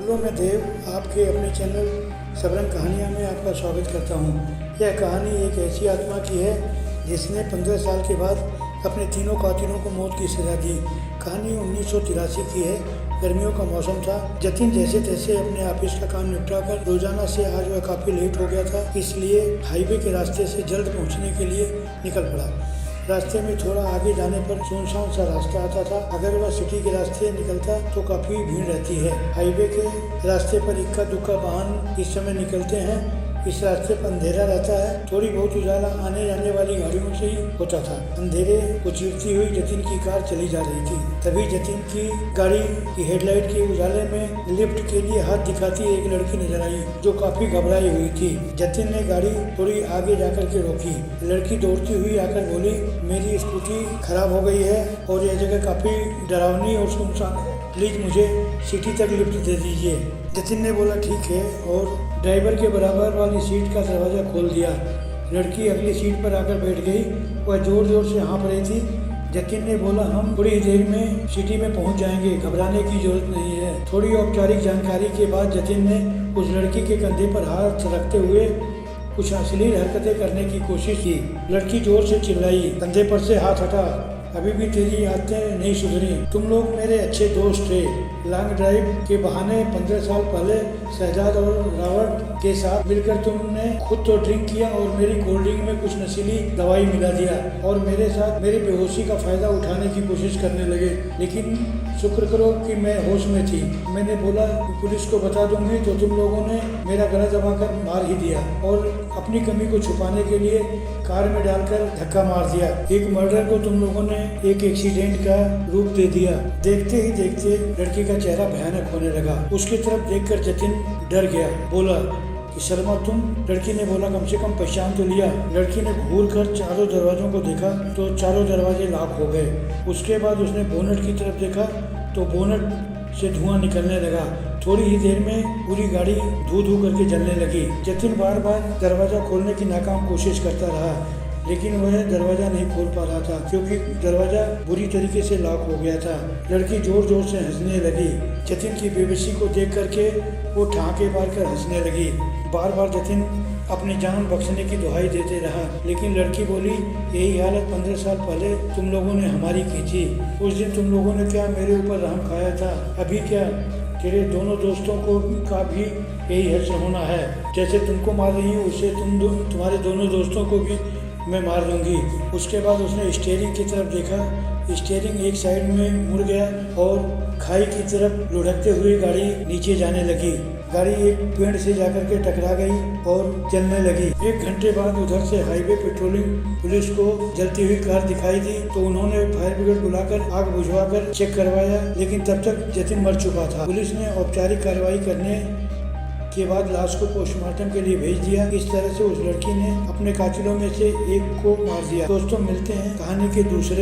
Hello, मैं देव आपके अपने चैनल सबरंग कहानियाँ में आपका स्वागत करता हूँ। यह कहानी एक ऐसी आत्मा की है जिसने 15 साल के बाद अपने तीनों कातिलों को मौत की सजा दी। कहानी 1983 की है। गर्मियों का मौसम था। जतिन जैसे तैसे अपने ऑफिस का काम निपटा कर रोजाना से आज वह काफ़ी लेट हो गया था, इसलिए हाईवे के रास्ते से जल्द पहुँचने के लिए निकल पड़ा। रास्ते में थोड़ा आगे जाने पर सुनसान सा रास्ता आता था। अगर वह सिटी के रास्ते निकलता तो काफ़ी भीड़ रहती है। हाईवे के रास्ते पर इक्का दुक्का वाहन इस समय निकलते हैं। इस रास्ते पर अंधेरा रहता है। थोड़ी बहुत उजाला आने जाने वाली गाड़ियों से ही होता था। अंधेरे को चीरती हुई जतिन की कार चली जा रही थी। तभी जतिन की गाड़ी की हेडलाइट के उजाले में लिफ्ट के लिए हाथ दिखाती एक लड़की नजर आई जो काफी घबराई हुई थी। जतिन ने गाड़ी थोड़ी आगे जाकर के रोकी। लड़की दौड़ती हुई आकर बोली, मेरी स्कूटी खराब हो गई है और यह जगह काफी डरावनी और सुनसान है, प्लीज मुझे सिटी तक लिफ्ट दे दीजिए। जतिन ने बोला ठीक है और ड्राइवर के बराबर वाली सीट का दरवाज़ा खोल दिया। लड़की अगली सीट पर आकर बैठ गई। वह जोर जोर से हाँफ रही थी। जतिन ने बोला, हम थोड़ी ही देर में सिटी में पहुंच जाएंगे, घबराने की जरूरत नहीं है। थोड़ी औपचारिक जानकारी के बाद जतिन ने उस लड़की के कंधे पर हाथ रखते हुए कुछ अश्लील हरकतें करने की कोशिश की। लड़की जोर से चिल्लाई, कंधे पर से हाथ हटा, अभी भी तेरी आदतें नहीं सुधरी। तुम लोग मेरे अच्छे दोस्त थे। लॉन्ग ड्राइव के बहाने 15 साल पहले शहजाद और रावण के साथ मिलकर तुमने खुद तो ड्रिंक किया और मेरी कोल्ड ड्रिंक में कुछ नशीली दवाई मिला दिया और मेरे साथ मेरी बेहोशी का फायदा उठाने की कोशिश करने लगे। लेकिन शुक्र करो कि मैं होश में थी। मैंने बोला पुलिस को बता दूंगी तो तुम लोगों ने मेरा गला दबाकर मार ही दिया और अपनी कमी को छुपाने के लिए कार में डालकर धक्का मार दिया। एक मर्डर को तुम लोगों ने एक एक्सीडेंट का रूप दे दिया। देखते ही देखते लड़की का चेहरा भयानक होने लगा। उसकी तरफ देखकर जतिन डर गया। बोला कि शर्मा तुम? लड़की ने बोला, कम से कम पहचान तो लिया। लड़की ने घूर कर चारों दरवाजों को देखा तो चारों दरवाजे लॉक हो गए। उसके बाद उसने बोनट की तरफ देखा तो बोनट से धुआं निकलने लगा। थोड़ी ही देर में पूरी गाड़ी धू धू करके जलने लगी। जतिन बार बार दरवाजा खोलने की नाकाम कोशिश करता रहा, लेकिन वह दरवाजा नहीं खोल पा रहा था क्योंकि दरवाजा बुरी तरीके से लॉक हो गया था। लड़की जोर जोर से हंसने लगी। जतिन की बेबसी को देख करके वो ठाके मारकर हंसने लगी। बार बार जतिन अपनी जान बख्शने की दुहाई देते रहा, लेकिन लड़की बोली, यही हालत 15 साल पहले तुम लोगों ने हमारी की थी। उस दिन तुम लोगों ने क्या मेरे ऊपर रहम खाया था? अभी क्या तेरे दोनों दोस्तों को का भी यही हश्र होना है? जैसे तुमको मार रही हूँ उससे तुम्हारे दोनों दोस्तों को भी मैं मार दूंगी। उसके बाद उसने स्टीयरिंग की तरफ देखा। स्टीयरिंग एक साइड में मुड़ गया और खाई की तरफ लुढ़कते हुए गाड़ी नीचे जाने लगी। गाड़ी एक पेड़ से जाकर के टकरा गई और जलने लगी। 1 घंटे बाद उधर से हाईवे पेट्रोलिंग पुलिस को जलती हुई कार दिखाई दी तो उन्होंने फायर ब्रिगेड बुलाकर आग बुझवाकर चेक करवाया, लेकिन तब तक जतिन मर चुका था। पुलिस ने औपचारिक कार्रवाई करने के बाद लाश को पोस्टमार्टम के लिए भेज दिया। इस तरह से उस लड़की ने अपने कातिलों में से एक को मार दिया। दोस्तों, मिलते हैं कहानी के दूसरे